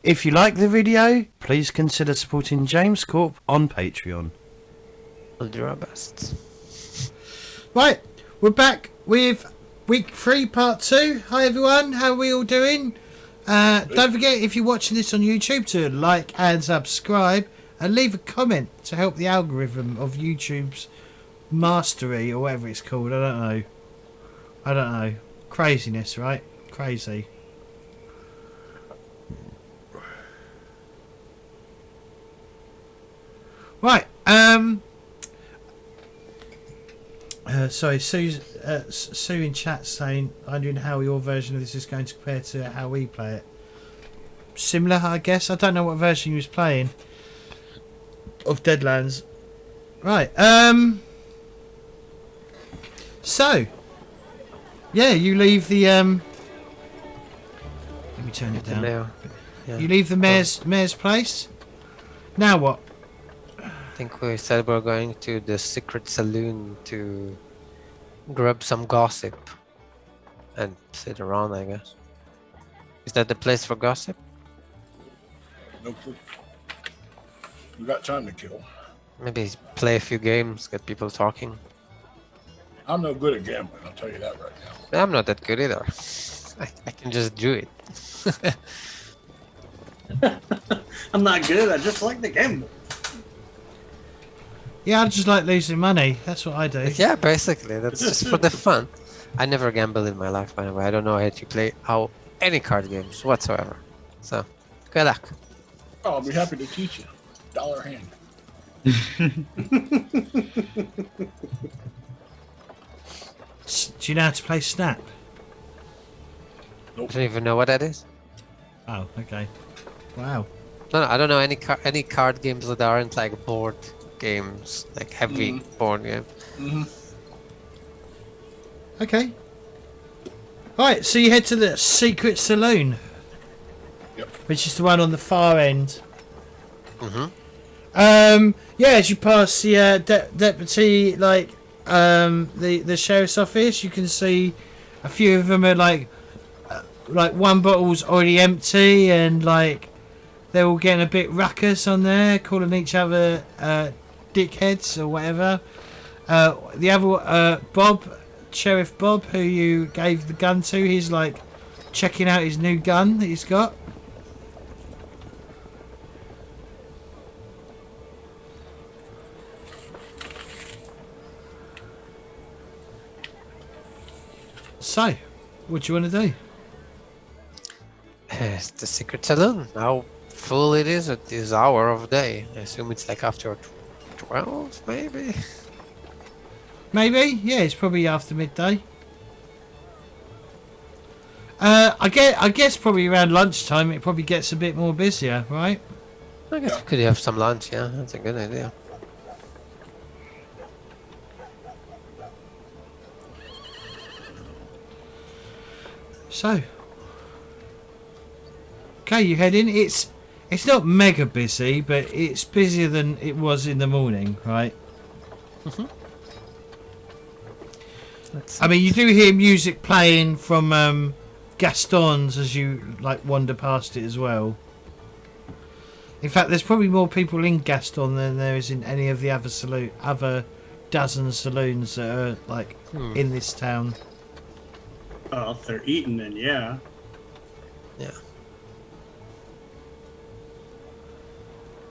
If you like the video, please consider supporting James Corp on Patreon. We'll do our best. Right, we're back with week 3, part 2. Hi everyone, how are we all doing? Don't forget, if you're watching this on YouTube, to like and subscribe and leave a comment to help the algorithm of YouTube's mastery, or whatever it's called. I don't know. Craziness, right? Crazy. Right, sorry, Sue in chat saying, wondering how your version of this is going to compare to how we play it. Similar, I guess. I don't know what version you was playing of Deadlands. Right, so, yeah, you leave the, let me turn it down. Yeah. You leave the mayor's place. Now what? I think we said we're going to the secret saloon to grab some gossip and sit around, I guess. Is that the place for gossip? No clue. We got time to kill. Maybe play a few games, get people talking. I'm no good at gambling, I'll tell you that right now. I'm not that good either. I can just do it. I'm not good, I just like the game. Yeah, I just like losing money. That's what I do. Yeah, basically, that's just for the fun. I never gambled in my life, by the way. I don't know how to play any card games whatsoever. So, good luck. Oh, I'll be happy to teach you. $1 hand. Do you know how to play Snap? I don't even know what that is. Oh, okay. Wow. No, I don't know any card games that aren't like board games, like heavy board game. Okay. Alright, so you head to the secret saloon. Yep. Which is the one on the far end. Mm-hmm. Yeah, as you pass the deputy, like, the sheriff's office, you can see a few of them are like one bottle's already empty, and like they're all getting a bit ruckus on there, calling each other dickheads or whatever. The other Bob, Sheriff Bob, who you gave the gun to, he's like checking out his new gun that he's got. So, what do you want to do? It's the secret saloon. How full it is at this hour of day. I assume it's like after 12, maybe? Maybe, yeah, it's probably after midday. I guess probably around lunchtime it probably gets a bit more busier, right? I guess we could have some lunch, yeah, that's a good idea. So, okay, you head in. It's not mega busy, but it's busier than it was in the morning, right? I mean, you do hear music playing from Gaston's as you like wander past it as well. In fact, there's probably more people in Gaston than there is in any of the other dozen saloons that are like in this town. Oh, if they're eating, then yeah. Yeah.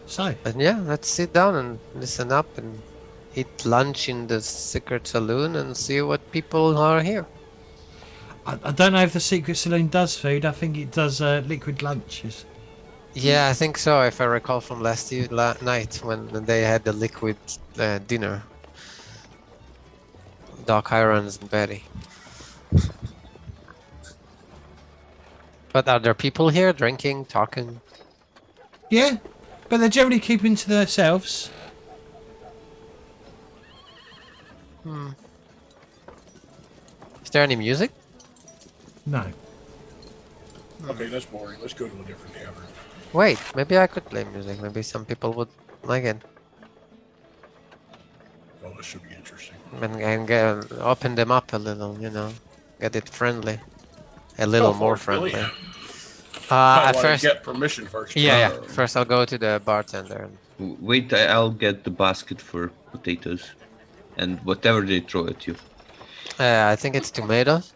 So, But yeah, let's sit down and listen up and eat lunch in the secret saloon and see what people are here. I don't know if the secret saloon does food. I think it does liquid lunches. Yeah, I think so, if I recall from last night when they had the liquid dinner. Doc Irons and Betty. But are there people here drinking, talking? Yeah, but they're generally keeping to themselves. Is there any music? No. Okay, that's boring. Let's go to a different tavern. Wait, maybe I could play music. Maybe some people would like it. Oh, this should be interesting. And open them up a little, you know. Get it friendly. A little more Really? friendly. I At want to first, get permission first. yeah. First, I'll go to the bartender. Wait, I'll get the basket for potatoes and whatever they throw at you. I think it's tomatoes.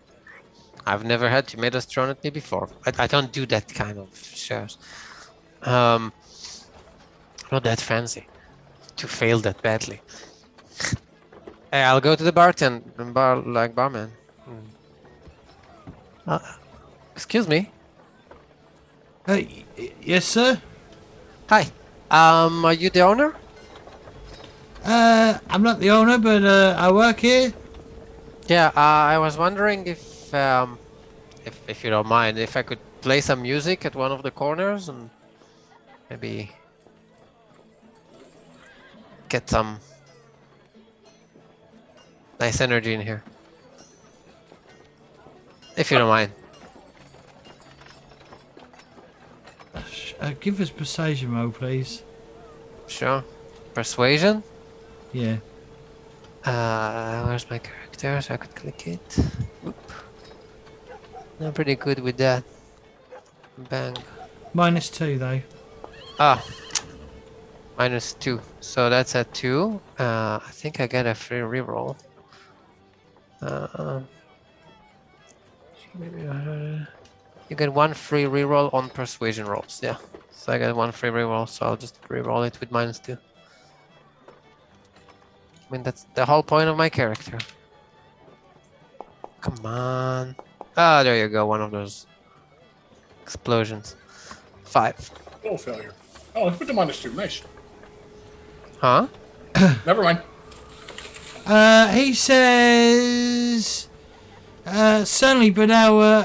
I've never had tomatoes thrown at me before. I don't do that kind of shares. Not that fancy to fail that badly. Hey, I'll go to the barman. Excuse me. Yes, sir. Hi. Are you the owner? I'm not the owner, but I work here. Yeah. I was wondering if you don't mind, if I could play some music at one of the corners and maybe get some nice energy in here. If you don't mind. Give us persuasion roll, please. Sure. Persuasion? Yeah. Where's my character so I could click it? Oop. I'm pretty good with that. Bang. -2 though. -2. So that's a 2. I think I get a free reroll. You get 1 free reroll on persuasion rolls. Yeah. So I get 1 free reroll, so I'll just reroll it with -2. I mean, that's the whole point of my character. Come on. Ah, there you go. One of those explosions. 5. Oh, failure. Oh, let's put the -2. Nice. Huh? Never mind. He says, certainly, but our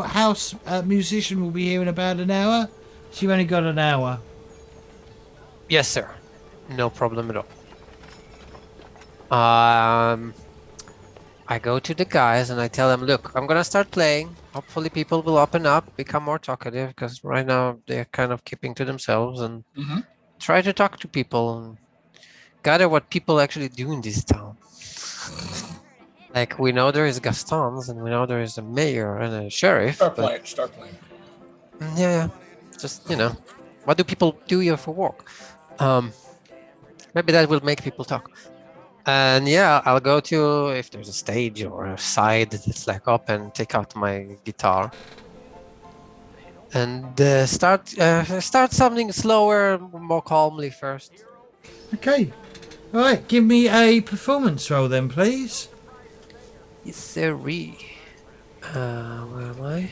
house musician will be here in about an hour. So you've only got an hour. Yes, sir. No problem at all. I go to the guys and I tell them, look, I'm gonna start playing. Hopefully people will open up, become more talkative, because right now they're kind of keeping to themselves, and try to talk to people and gather what people actually do in this town. Like, we know there is Gastons, and we know there is a mayor and a sheriff. Start playing. Yeah. Just, what do people do here for work? Maybe that will make people talk. And yeah, I'll go to, if there's a stage or a side that's like open, take out my guitar and start something slower, more calmly first. Okay. All right. Give me a performance roll then, please. Yes, sirree. Where am I?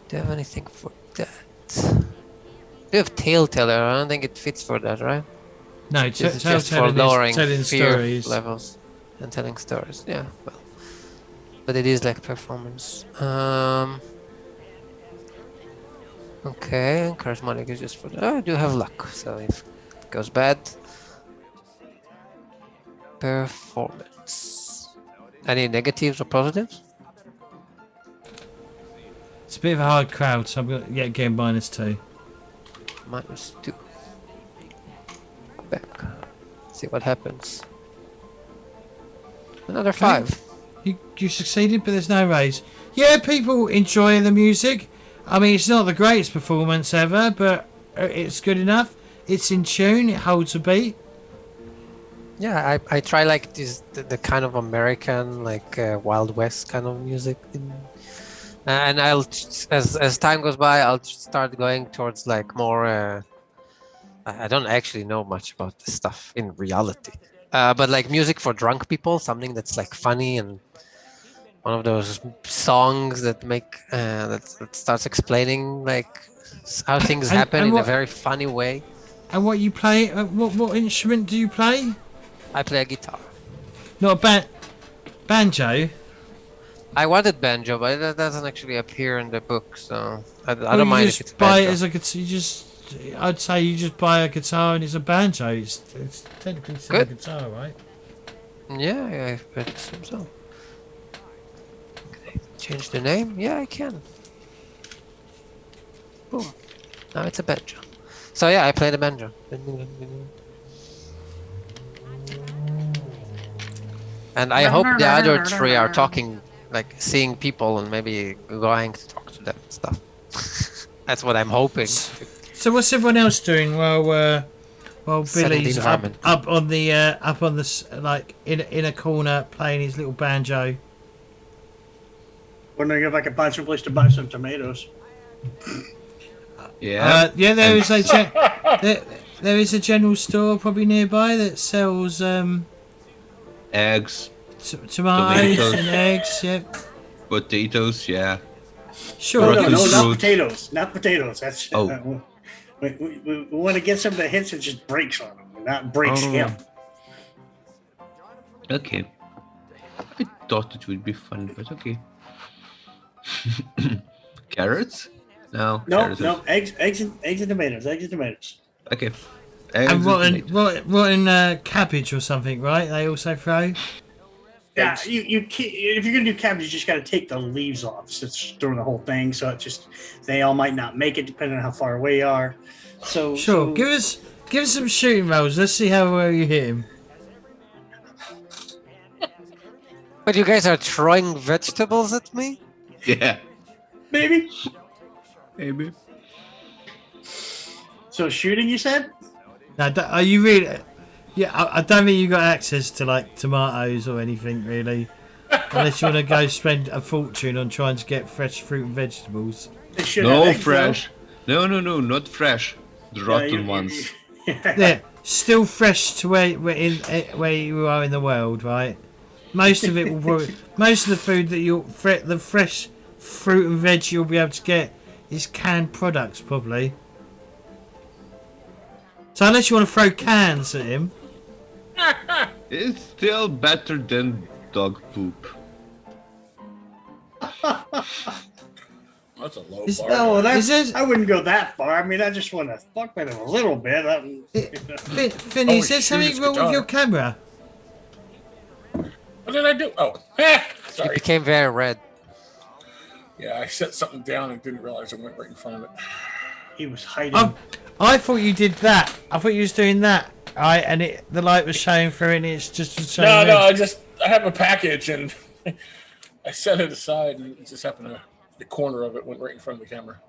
Do you have anything for that? You have Telltale. I don't think it fits for that, right? No, This is just for lowering telling fear stories. levels and telling stories. Yeah, well, but it is like performance. Okay, and charismatic is just for that. I do have luck, so if it goes bad, performance. Any negatives or positives? It's a bit of a hard crowd, so I'm going to get -2. -2. Back. See what happens. Another 5. You succeeded, but there's no raise. Yeah, people enjoy the music. I mean, it's not the greatest performance ever, but it's good enough. It's in tune. It holds a beat. Yeah, I try like the kind of American, like Wild West kind of music, and I'll as time goes by, I'll start going towards like more. I don't actually know much about this stuff in reality, but like music for drunk people, something that's like funny and one of those songs that make that starts explaining like how things happen in a very funny way. And what you play? What instrument do you play? I play a guitar. Not a banjo. I wanted banjo, but that doesn't actually appear in the book, so I don't mind if it's buy banjo. it as a guitar. I'd say you just buy a guitar and it's a banjo. It's technically still a guitar, right? Yeah, I assume so. Can I change the name? Yeah, I can. Boom. Now it's a banjo. So yeah, I play the banjo. And I hope the other 3 are talking like seeing people and maybe going to talk to them and stuff. That's what I'm hoping. So what's everyone else doing while Setting the Billy's environment. up on the like in a corner playing his little banjo? Wondering if I could find some place to buy some tomatoes. Yeah. There is there is a general store probably nearby that sells Eggs, tomatoes Tomatoes. and eggs. Yeah, potatoes, yeah. sure. No, Rocky no, not fruit. potatoes. Not potatoes. That's Oh. we want to get some that hits and just breaks on them, not breaks him. Okay. I thought it would be fun, but okay. Carrots? No. No, carrots are- no, eggs and tomatoes. Okay. And Eggs rotten cabbage or something, right? They also throw. Yeah, you can't, if you're gonna do cabbage, you just got to take the leaves off. So it's during the whole thing, so it just they all might not make it depending on how far away you are. So Sure, so- give us some shooting rolls. Let's see how well you hit him. But you guys are throwing vegetables at me? Yeah. maybe. Maybe. So shooting, you said? Now, are you really? Yeah, I don't think you got access to like tomatoes or anything really, unless you want to go spend a fortune on trying to get fresh fruit and vegetables. They should have No eggs, fresh. No, not fresh. The though. rotten ones. Yeah, still fresh to where you are in the world, right? Most of it will. Most of the food that the fresh fruit and veg you'll be able to get is canned products, probably. So unless you want to throw cans at him. It's still better than dog poop. That's a low Is- bar. No, Is this- I wouldn't go that far. I mean, I just want to fuck with him a little bit. Finny, is there shoot something his wrong with guitar. your camera? What did I do? Oh, It sorry. became very red. Yeah, I set something down and didn't realize it went right in front of it. He was hiding. Oh, I thought you did that. I thought you was doing that. Right, and the light was showing through, and it's just showing. No, red. I have a package and I set it aside and it just happened to, the corner of it went right in front of the camera.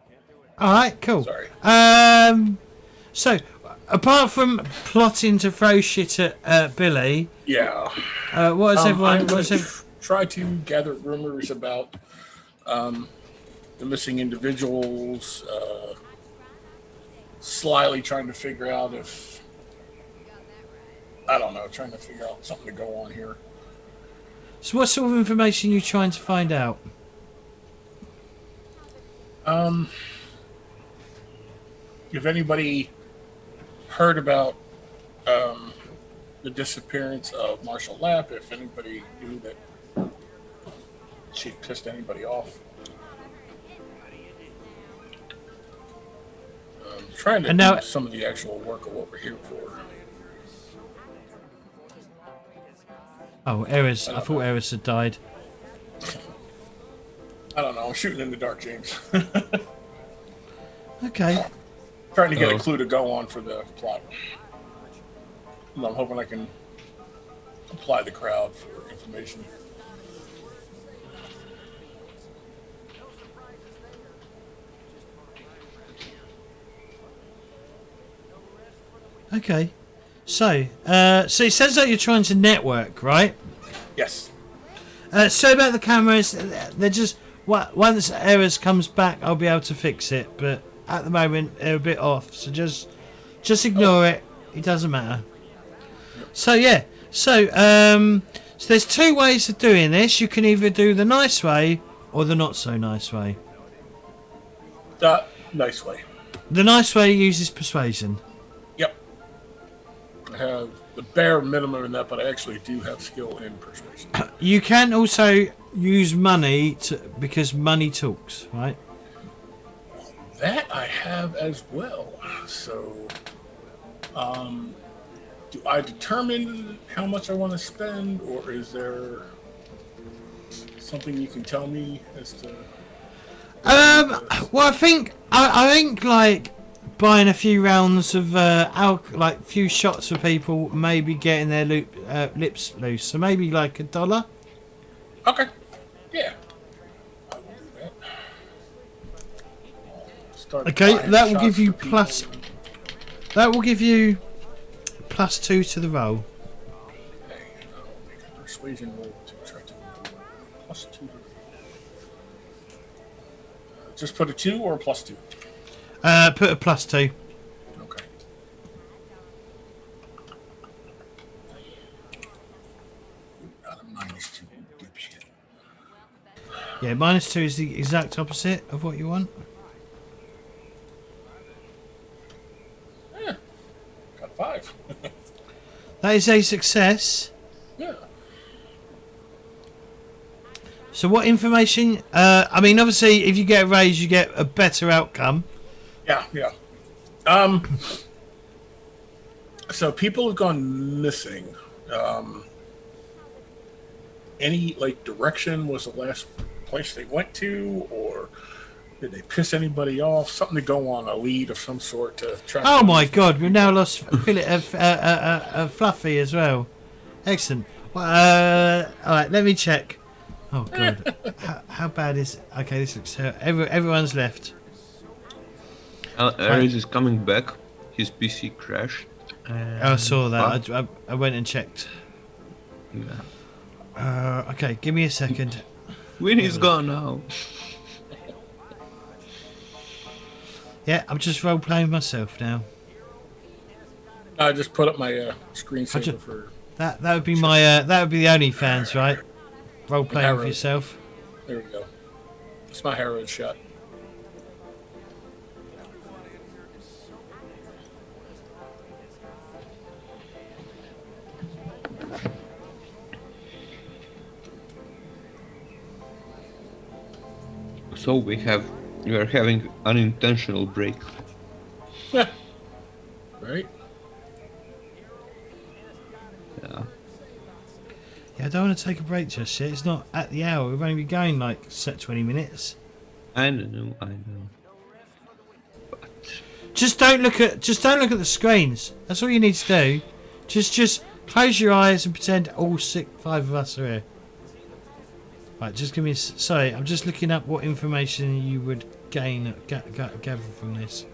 All right, cool. Sorry. So apart from plotting to throw shit at Billy, Yeah. what has everyone? I'm What's gonna ev- try to gather rumors about the missing individuals, slyly trying to figure out if, I don't know, trying to figure out something to go on here. So what sort of information are you trying to find out? If anybody heard about the disappearance of Marshall Lapp, if anybody knew that she pissed anybody off. Trying to And now- do some of the actual work of what we're here for. Oh, Eris. I thought Eris had died. I don't know. I'm shooting in the dark, James. Okay. Trying to get a Oh. clue to go on for the plot. And I'm hoping I can apply the crowd for information. Okay. So it sounds like you're trying to network, right? Yes. So about the cameras, they're just once Eris comes back, I'll be able to fix it. But at the moment, they're a bit off. So just ignore it. It doesn't matter. So yeah. So there's two ways of doing this. You can either do the nice way or the not so nice way. Nice way. The nice way uses persuasion. Yep. I have the bare minimum in that, but I actually do have skill in persuasion. You can also use money because money talks, right? That I have as well. So, do I determine how much I want to spend, or is there something you can tell me as to? Well, I think like buying a few rounds of like few shots for people, maybe getting their lips loose. So maybe like $1. Okay. Yeah. Start Okay, buying that will shots give you for people. plus. That will give you +2 to the roll. Okay, I'll make a persuasion roll to try to +2. Just put a 2 or a +2? Put a +2. Okay. Got a -2, dipshit. Yeah, -2 is the exact opposite of what you want. Got 5. That is a success. Yeah. So what information? I mean, obviously, if you get a raise, you get a better outcome. Yeah. So people have gone missing. Any direction was the last place they went to, or did they piss anybody off? Something to go on a lead of some sort to track. Oh down my these God, we've people. now lost Fluffy as well. Excellent. All right, let me check. Oh God, how bad is? Okay, this looks. Everyone's left. Ares is coming back. His PC crashed. I saw that. I went and checked. Yeah. Okay, give me a second. Winnie's gone now. Yeah, I'm just role playing myself now. I just put up my screensaver for. That would be my that would be the only fans, right? Role playing with Arrows. yourself. There we go. It's my heroin shot. So we are having unintentional break. Yeah. Right? Yeah. Yeah, I don't want to take a break just yet. It's not at the hour. We've only been going like set 20 minutes. I know. But Just don't look at the screens. That's all you need to do. Just close your eyes and pretend all 5 of us are here. Right, just give me. Sorry, I'm just looking up what information you would gather from this.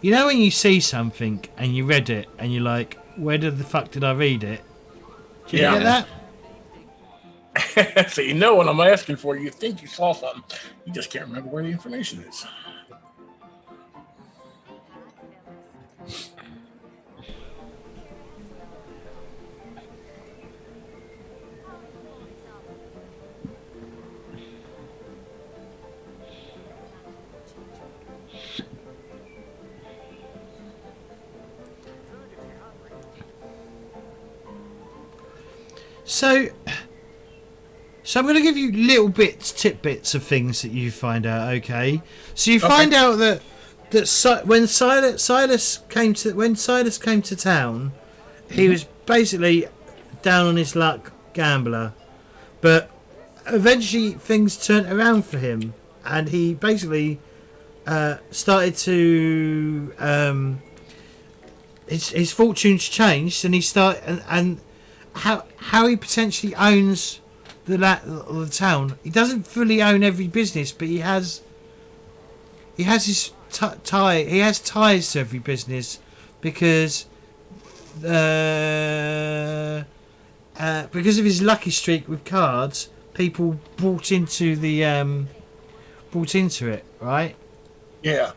You know when you see something and you read it and you're like, where the fuck did I read it? Do you Yeah. get that? So you know what I'm asking for. You think you saw something. You just can't remember where the information is. So I'm going to give you little tidbits of things that you find out. Okay, so you find out that when Silas came to town, he was basically down on his luck gambler, but eventually things turned around for him, and he basically started to his fortunes changed, and he started and how he potentially owns the town. He doesn't fully own every business, but he has his he has ties to every business because of his lucky streak with cards. People bought into it, right? Yeah.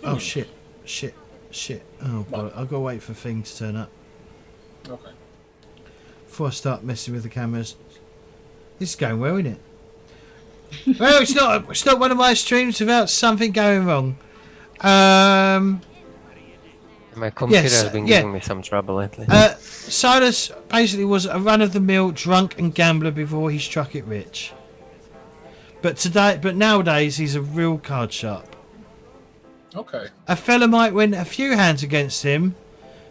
Oh shit. Oh boy, I've got to wait for Thing to turn up Okay. before I start messing with the cameras. This is going well, isn't it? Well, it's not one of my streams without something going wrong. My computer Yes, has been yeah. giving me some trouble lately. Silas basically was a run-of-the-mill drunk and gambler before he struck it rich. But nowadays he's a real card sharp. Okay. A fella might win a few hands against him,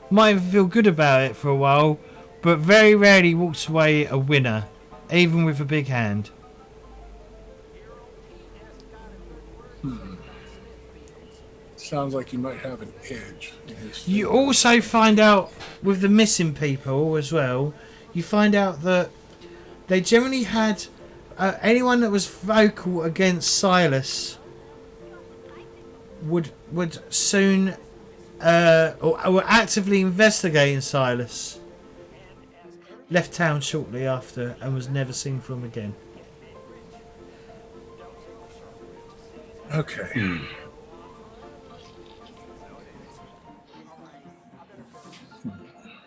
might even feel good about it for a while, but very rarely walks away a winner, even with a big hand. Sounds like he might have an edge in his You favor. also find out with the missing people as well. You find out that they generally had anyone that was vocal against Silas would soon or were actively investigating Silas. Left town shortly after and was never seen from again. Okay.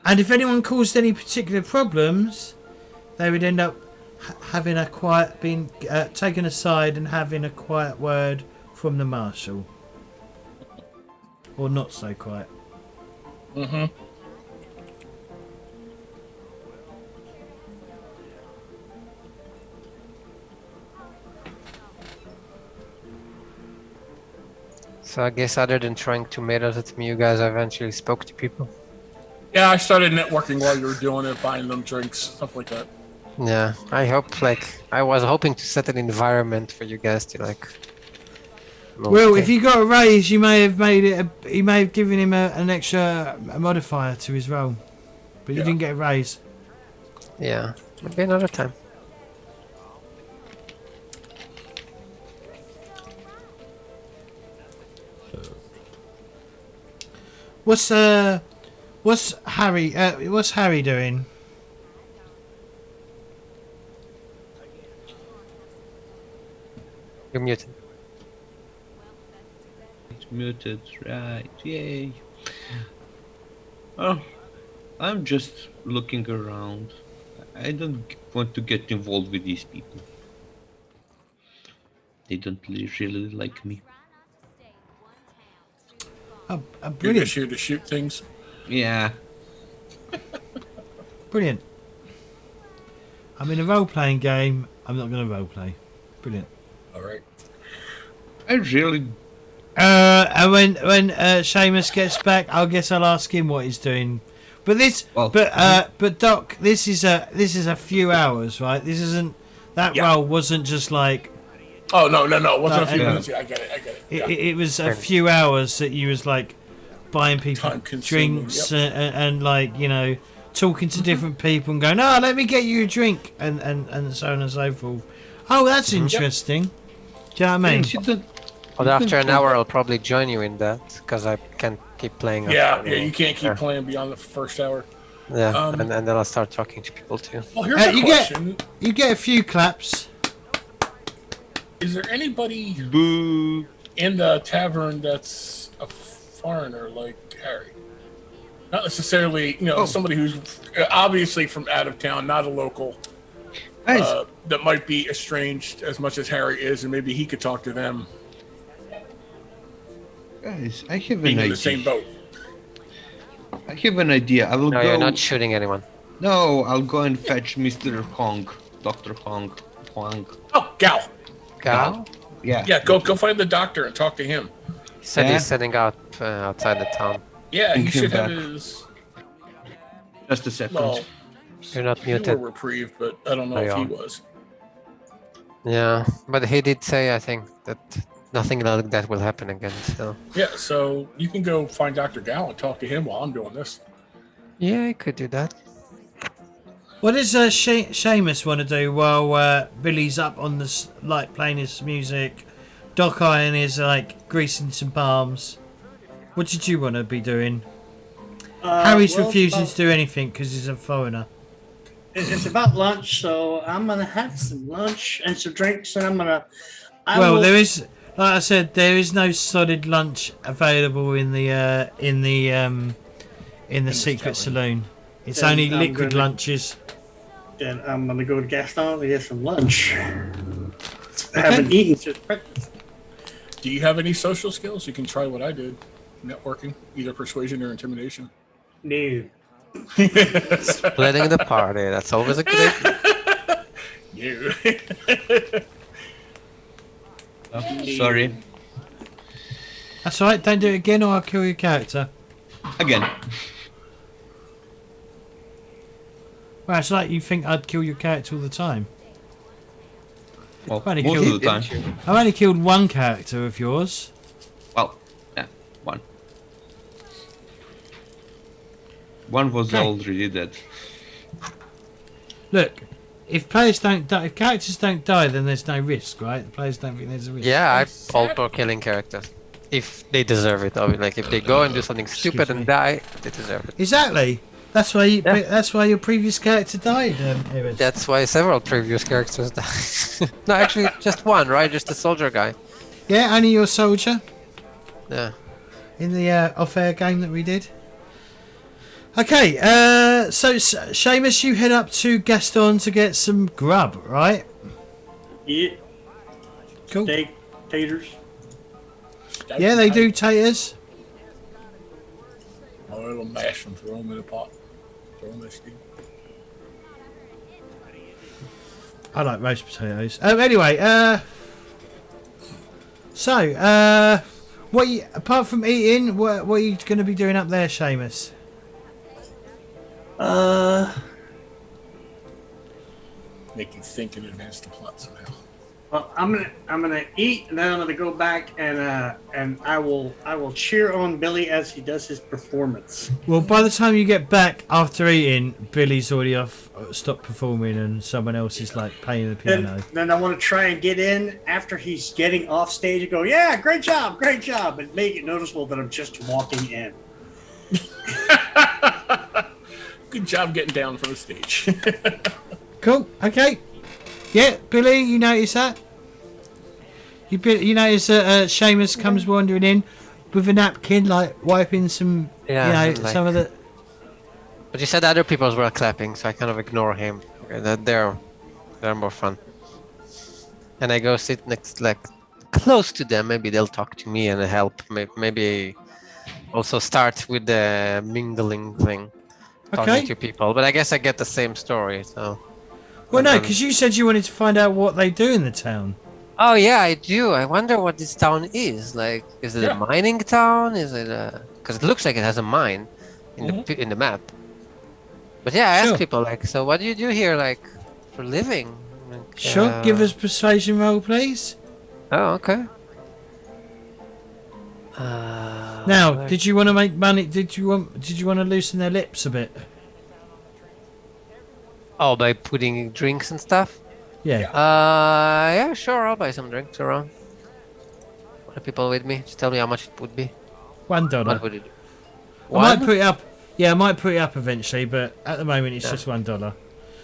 And if anyone caused any particular problems, they would end up having a quiet, being taken aside and having a quiet word from the marshal, or not so quiet. Mm-hmm. So I guess other than trying to meditate me, you guys eventually spoke to people. Yeah, I started networking while you were doing it, buying them drinks, stuff like that. Yeah, I was hoping to set an environment for you guys to like. Well, if you got a raise, you may have made it. You may have given him an extra modifier to his role, but you Yeah. didn't get a raise. Yeah, maybe another time. What's Harry? What's Harry doing? You're muted. It's muted, right? Yay. Oh, I'm just looking around. I don't want to get involved with these people. They don't really like me. Oh, You're brilliant! just here to shoot things. Yeah. Brilliant. I'm in a role-playing game. I'm not going to role-play. Brilliant. All right. I really... And when Seamus gets back, I guess I'll ask him what he's doing. But this, Well, but Doc, this is a few hours, right? This isn't that Yeah. role wasn't just like Oh, no. It wasn't a few yeah. minutes. Yeah, I get it. Yeah. it was a few hours that you was like buying people Time-consuming, drinks and like talking to different people and going, oh, let me get you a drink and so on and so forth. Oh, that's interesting. Do you know what I mean? you don't... Well, after an hour, I'll probably join you in that because I can't keep playing. Yeah, you can't keep playing beyond the first hour. Yeah, and then I'll start talking to people too. Well, here's a question. You get a few claps. Is there anybody Boo. in the tavern that's a foreigner like Harry? Not necessarily, somebody who's obviously from out of town, not a local, Guys, that might be estranged as much as Harry is, and maybe he could talk to them guys, I have being an in the idea. same boat. I have an idea. I will No, go... you're not shooting anyone. No, I'll go and fetch Mr. Hong. Dr. Hong. Oh, Gal. Gal? Yeah. Yeah, go find the doctor and talk to him. He said Yeah. he's setting out outside the town. Yeah, Bring he him should have back. his... Just a second. Well, You're not you were muted. reprieved, but I don't know Oh, if he yeah. was. Yeah, but he did say, I think, that nothing like that will happen again. So Yeah, so you can go find Dr. Gal and talk to him while I'm doing this. yeah, I could do that. What does Seamus want to do while Billy's up on the playing his music? Doc Iron is greasing some palms. What did you want to be doing? Harry's refusing to do anything because he's a foreigner. It's about lunch, so I'm gonna have some lunch and some drinks, and I'm gonna. There is, like I said, there is no solid lunch available in the secret tavern. saloon. It's Then only I'm liquid gonna- lunches. Then I'm gonna go to Gaston to get some lunch. I haven't eaten since breakfast. Do you have any social skills? You can try what I did. Networking, either persuasion or intimidation. No. Splitting the party, that's always a good idea. You. Oh, sorry. That's all right. Don't do it again, or I'll kill your character. Again. Well, it's like you think I'd kill your character all the time. Well, Funny most kill. of the time. I've only killed one character of yours. Well, yeah, one. One was Okay. already dead. Look, if players don't die, if characters don't die, then there's no risk, right? The players don't think there's a risk. Yeah, I'm all for killing characters. If they deserve it, obviously. Like, if they go and do something stupid me. and die, they deserve it. Exactly. That's why. Yeah. That's why your previous character died. Eris. That's why several previous characters died. No, actually, just one, right? Just the soldier guy. Yeah, only your soldier Yeah. in the off-air game that we did. Okay, so Seamus, you head up to Gaston to get some grub, right? Yeah. Cool. Steak, taters. Yeah, they do taters. Oil them, mash them, throw them in a pot. Throw them in a stew. I like roast potatoes. Anyway, so what you, apart from eating, what are you going to be doing up there, Seamus? Make you think in advance to plot somehow. Well, I'm gonna eat, and then I'm gonna go back and I will cheer on Billy as he does his performance. Well, by the time you get back after eating, Billy's already stopped performing, and someone else is like playing the piano. Then I want to try and get in after he's getting off stage and go, yeah, great job, and make it noticeable that I'm just walking in. Good job getting down from the stage. Cool. Okay. Yeah, Billy, you notice that? You notice that Seamus comes wandering in with a napkin, like wiping some, Yeah, like- some of the. But you said other people were clapping, so I kind of ignore him. Okay, that they're more fun. And I go sit next, like, close to them. Maybe they'll talk to me and help. Maybe also start with the mingling thing, talking Okay. to people. But I guess I get the same story. So. Well, no, because you said you wanted to find out what they do in the town. Oh yeah, I do. I wonder what this town is. Like, is it a mining town? Is it a? Because it looks like it has a mine in the map. But yeah, I Sure. ask people like, so what do you do here, like, for living? Like, Sure. Give us persuasion roll, please. Oh, okay. Now, where- did you want to make money? Did you want to loosen their lips a bit? Oh, by putting drinks and stuff? Yeah. Yeah, sure. I'll buy some drinks around. What are people with me? Just tell me how much it would be. $1. What would it? I might One? put it up. Yeah, I might put it up eventually, but at the moment it's just $1.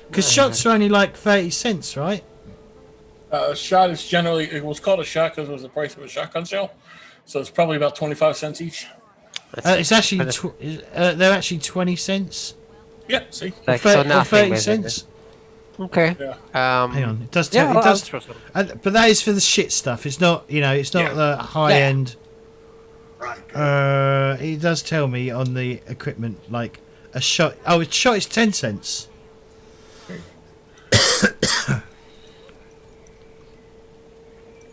Because shots are only like 30 cents, right? A shot is generally, it was called a shot because it was the price of a shotgun shell. So it's probably about 25 cents each. It's actually they're actually 20 cents. Yeah, see? Like, or so 30 nothing, basically. cents. Okay. Yeah. Hang on, it does. Yeah, Tell, I'll it does. trust them. But that is for the shit stuff. It's not. It's not Yeah. the high end. Right. It does tell me on the equipment like a shot. Oh, a shot is 10 cents.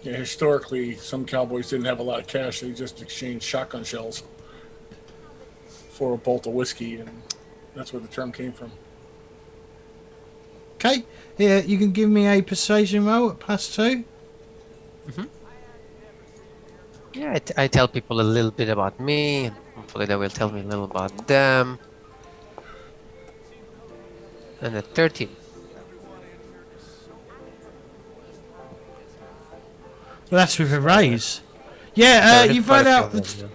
Yeah, historically, some cowboys didn't have a lot of cash. They just exchanged shotgun shells for a bolt of whiskey, and that's where the term came from. Okay. Yeah, you can give me a persuasion roll at +2. Yeah, I tell people a little bit about me, and hopefully they will tell me a little about them. And at 13. Well, that's with a raise. Yeah, you find out that.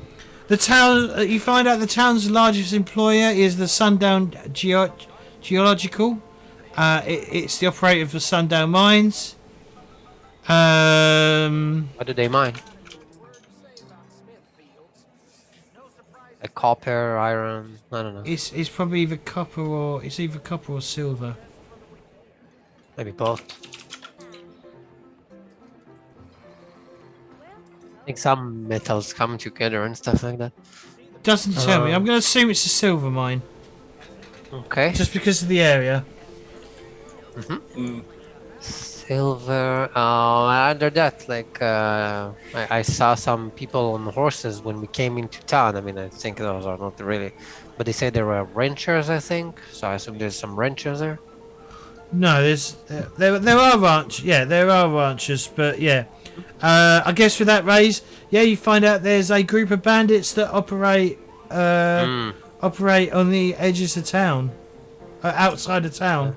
the town. You find out the town's largest employer is the Sundown Geological. It's the operator for Sundown Mines. What do they mine? Like copper, iron, I don't know. It's probably either copper or silver. Maybe both. I think some metals come together and stuff like that. Doesn't tell me. I'm going to assume it's a silver mine, Okay. just because of the area. Silver. Under that, like, I saw some people on horses when we came into town. I mean, I think those are not really, but they say there were ranchers, I think. So I assume there's some ranchers there. No, there are ranch. Yeah, there are ranchers, but yeah, I guess with that raise, yeah, you find out there's a group of bandits that operate on the edges of town, outside of town,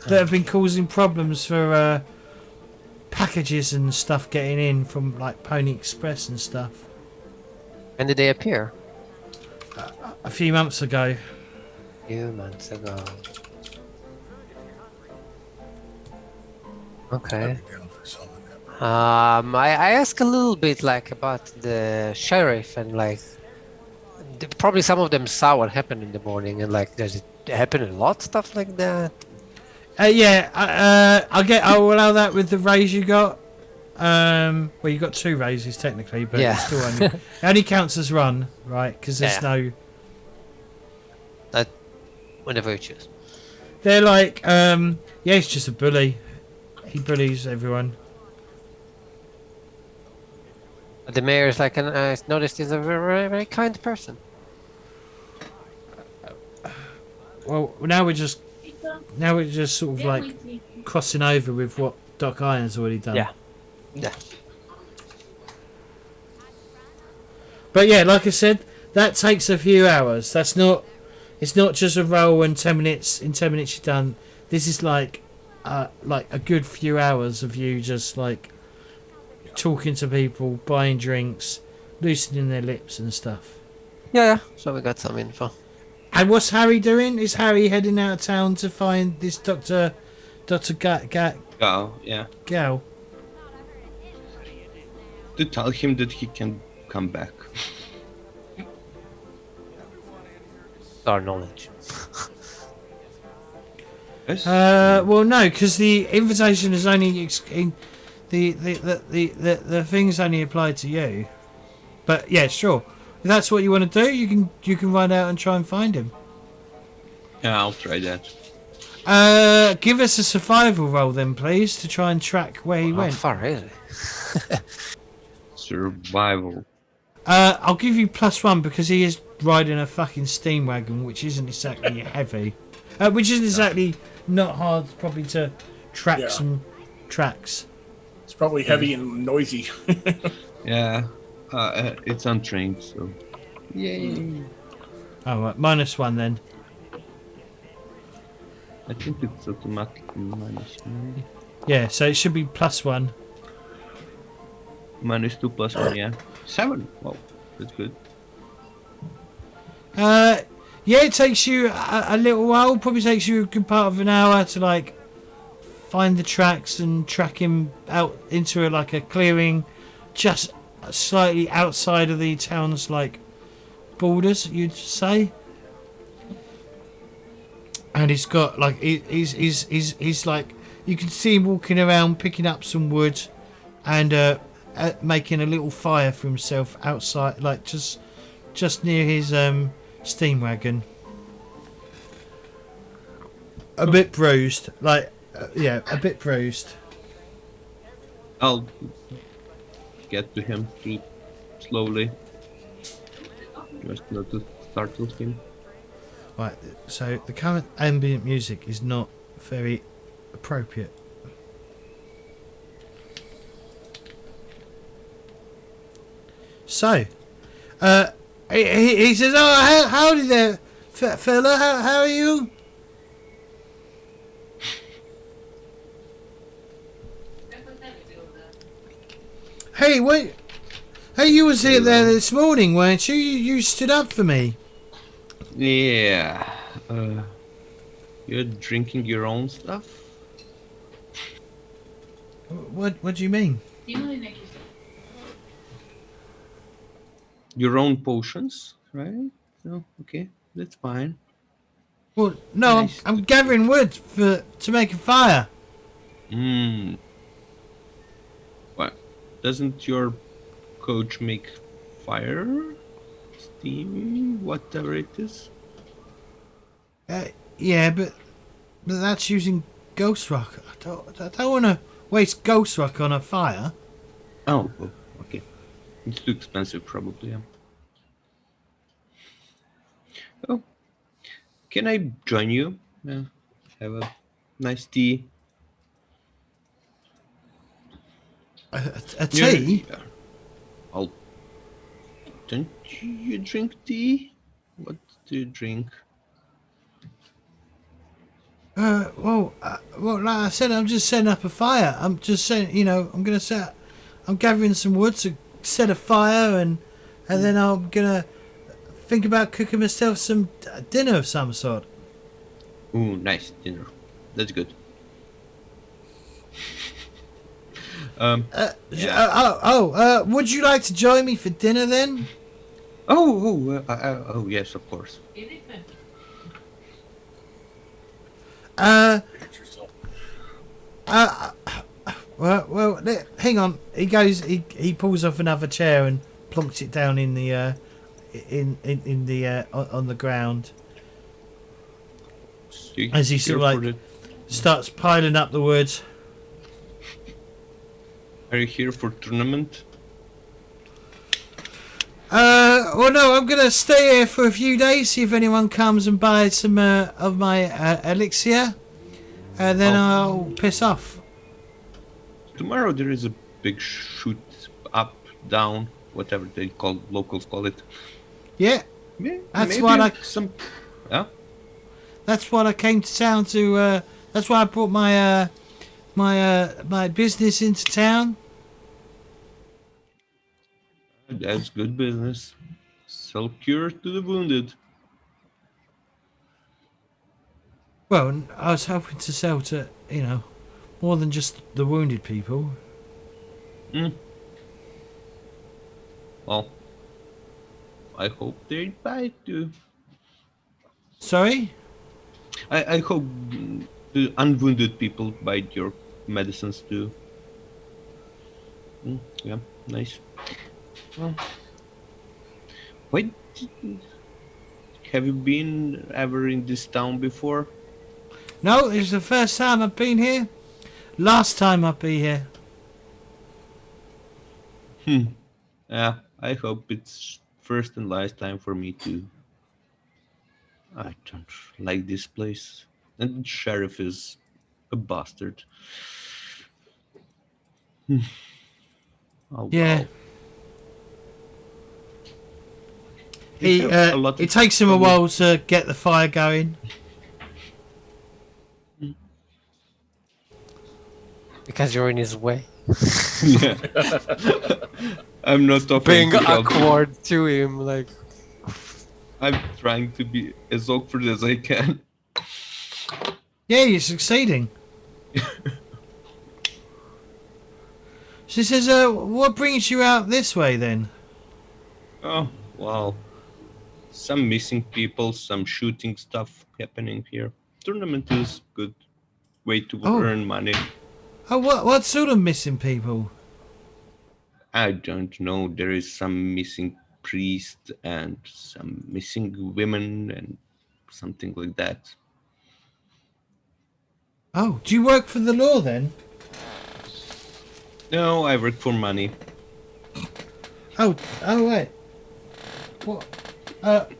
that have been causing problems for packages and stuff getting in from like Pony Express and stuff. When did they appear? A few months ago. Few months ago. Okay. I asked a little bit like about the sheriff and like probably some of them saw what happened in the morning and like does it happen a lot stuff like that? Yeah, I'll allow that with the raise you got. Well, you got 2 raises technically, but Yeah. it's still only, it only counts as run, right? Because there's no. That whenever you choose. They're like, yeah, he's just a bully. He bullies everyone. The mayor is like, I noticed he's a very, very kind person. Well, now we're just sort of like crossing over with what Doc Iron's already done. Yeah. Yeah. But yeah, like I said, that takes a few hours. It's not just a roll and 10 minutes. In 10 minutes you're done. This is like a good few hours of you just like talking to people, buying drinks, loosening their lips and stuff. Yeah. So we got some info. And what's Harry doing? Is Harry heading out of town to find this Dr. Oh, yeah. Gal? To tell him that he can come back. Our knowledge. Yes? Well, no, because the invitation is only the things only apply to you. But yeah, sure. If that's what you want to do, you can run out and try and find him. Yeah, I'll try that. Give us a survival roll then, please, to try and track where he How went. far is it? Survival. I'll give you +1 because he is riding a fucking steam wagon, which isn't exactly heavy. Which isn't exactly not hard, probably, to track some tracks. It's probably heavy and noisy. Yeah. It's untrained, so. Yay. Oh, right, -1 then. I think it's automatically -1. Yeah, so it should be +1. -2 +1, yeah. 7. Wow, that's good. Yeah, it takes you a little while. Probably takes you a good part of an hour to like find the tracks and track him out into a clearing, just slightly outside of the town's like borders, you'd say. And he's got like he's like, you can see him walking around picking up some wood and making a little fire for himself outside, like just near his steam wagon. A bit bruised, like yeah, a bit bruised. I'll get to him slowly. Just not to startle him. Right, so the current ambient music is not very appropriate. So, he says, "Oh, howdy there, fella. How are you?" Hey, wait. Hey, you was here there this morning, weren't you? You stood up for me. Yeah. You're drinking your own stuff? What do you mean? Your own potions, right? So, okay, that's fine. Well, no, Nice. I'm gathering wood to make a fire. What? Doesn't your coach make fire? Steam? Whatever it is? Yeah, but that's using ghost rock. I don't want to waste ghost rock on a fire. Oh, okay. It's too expensive, probably. Yeah. Oh, can I join you? Have a nice tea. A tea? Yeah. Oh, don't you drink tea? What do you drink? Well, like I said, I'm just setting up a fire. I'm just saying, I'm gathering some wood to set a fire, and then I'm gonna think about cooking myself some dinner of some sort. Ooh, nice dinner. That's good. Would you like to join me for dinner then? Oh, yes, of course. Hang on. He goes. He pulls off another chair and plonks it down in the on the ground. As he sort of like starts piling up the wood. Are you here for tournament? Well, no, I'm gonna stay here for a few days, see if anyone comes and buys some of my elixir, and then I'll piss off. Tomorrow there is a big shoot up, down, whatever they locals call it. Yeah, that's what That's what I came to town to. That's why I brought my my business into town. That's good business. Sell cure to the wounded. Well, I was hoping to sell to, more than just the wounded people. Well, I hope they buy too. Sorry? I hope the unwounded people buy your medicines too. Yeah, nice. Well, have you been ever in this town before? No, it's the first time I've been here. Last time I'll be here. Yeah, I hope it's first and last time for me too. I don't like this place. And the sheriff is a bastard. Oh, Yeah. wow. It takes him a while to get the fire going. Because you're in his way. Yeah. I'm not offering Being to help him. awkward to him, like. I'm trying to be as awkward as I can. Yeah, you're succeeding. She says, what brings you out this way then? Oh, well. Some missing people, some shooting stuff happening here. Tournament is good way to earn money. Oh, what sort of missing people? I don't know. There is some missing priest and some missing women and something like that. Oh, do you work for the law then? No, I work for money. Oh, wait.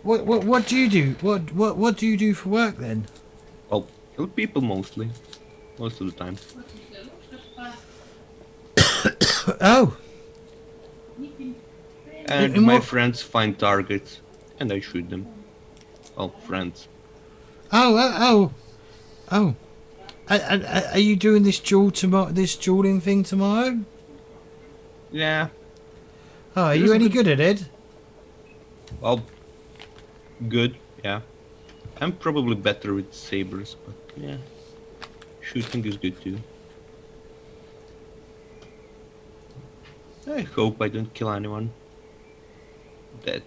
What do you do? What do you do for work then? Oh, kill people mostly. Most of the time. Oh. And my friends find targets and I shoot them. Oh, friends. Oh. Are you doing this dueling thing tomorrow? Yeah. Oh, are you any good at it? Well, good, yeah. I'm probably better with sabers, but yeah. Shooting is good too. I hope I don't kill anyone. That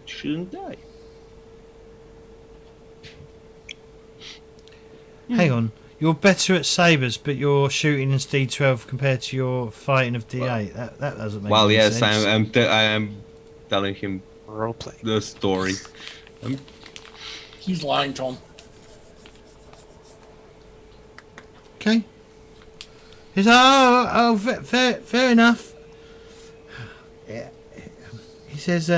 shouldn't die. Hang on. You're better at sabers, but your shooting is D12 compared to your fighting of D8. That doesn't make any sense. I am telling him Roleplay. the story. He's lying to him. Okay. He's fair enough. Yeah. He says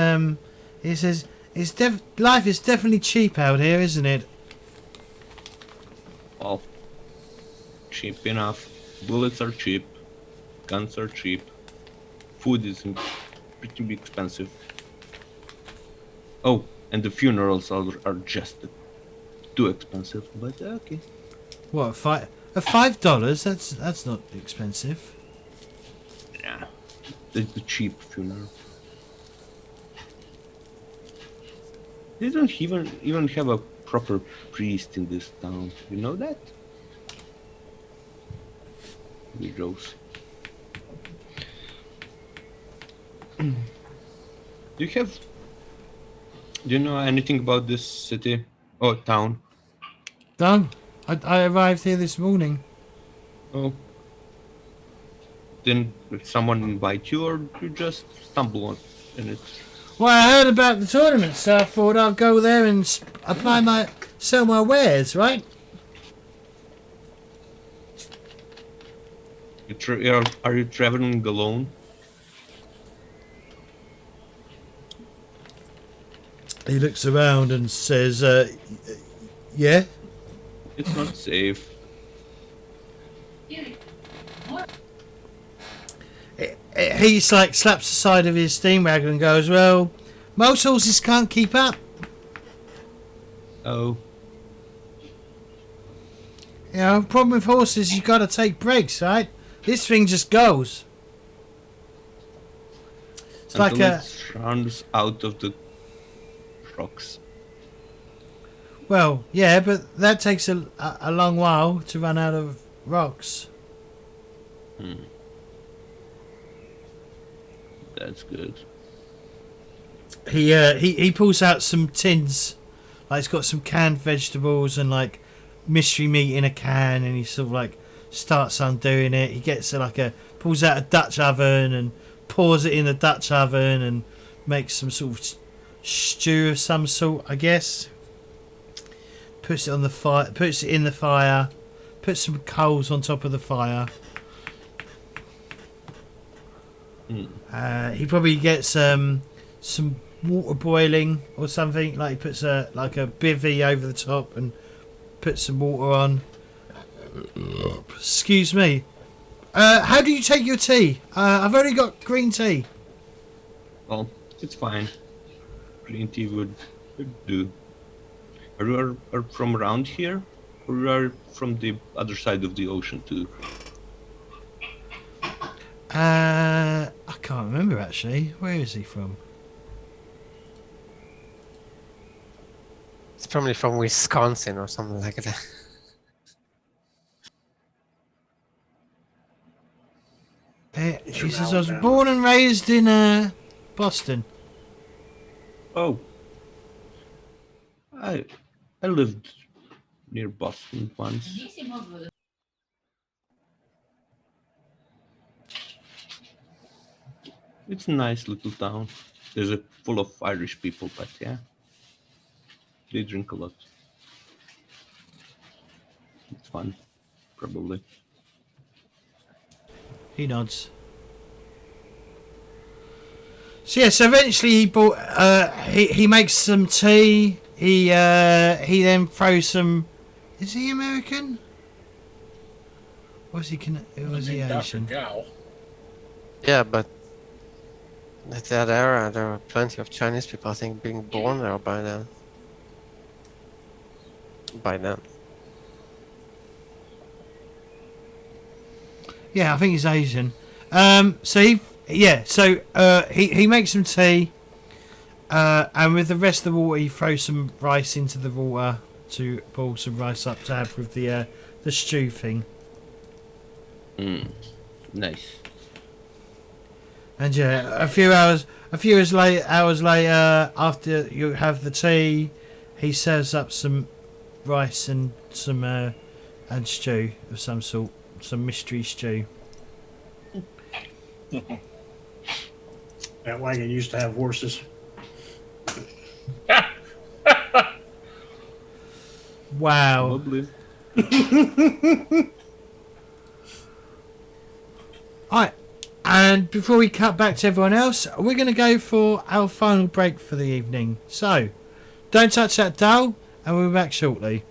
life is definitely cheap out here, isn't it? Well, cheap enough. Bullets are cheap. Guns are cheap. Food is pretty expensive. Oh, and the funerals are just too expensive. But okay. What, $5? That's not expensive. Yeah, the cheap funeral. They don't even have a proper priest in this town. You know that? Weirdos. Do you know anything about this city or town? Done. I arrived here this morning. Oh. Didn't someone invite you, or you just stumble on it? Well, I heard about the tournament, so I thought I'd go there and sell my wares, right? Are you traveling alone? He looks around and says, yeah? It's not safe. He's like slaps the side of his steam wagon and goes, well, most horses can't keep up. Oh. You know, problem with horses, you got to take breaks, right? This thing just goes. It's Until like a... it runs out of the rocks. Well, yeah, but that takes a long while to run out of rocks. That's good. He pulls out some tins. Like, it's got some canned vegetables and like mystery meat in a can, and he sort of like starts undoing it. He gets pulls out a Dutch oven and pours it in the Dutch oven and makes some sort of stew of some sort, I guess. Puts it on the fire. Puts it in the fire. Puts some coals on top of the fire. He probably gets some water boiling or something. Like he puts a bivvy over the top and puts some water on. Excuse me. How do you take your tea? I've only got green tea. Well, it's fine. Green tea would do. Are you from around here, or you are from the other side of the ocean too? I can't remember actually. Where is he from? It's probably from Wisconsin or something like that. He says I was born and raised in Boston. Oh, I lived near Boston once. It's a nice little town. There's full of Irish people, but yeah, they drink a lot. It's fun, probably. He nods. So yes, eventually he bought. He makes some tea. He then throws some. Is he American? Was he? Was he Asian? Gao. Yeah, but at that era, there were plenty of Chinese people, I think, being born there by then. Yeah, I think he's Asian. So he makes some tea, and with the rest of the water, he throws some rice into the water to boil some rice up to have with the stew thing. Nice. And yeah, a few hours later, after you have the tea, he serves up some rice and some and stew of some sort, some mystery stew. That wagon used to have horses. Wow. Probably. Alright, and before we cut back to everyone else, we're going to go for our final break for the evening. So, don't touch that dial, and we'll be back shortly.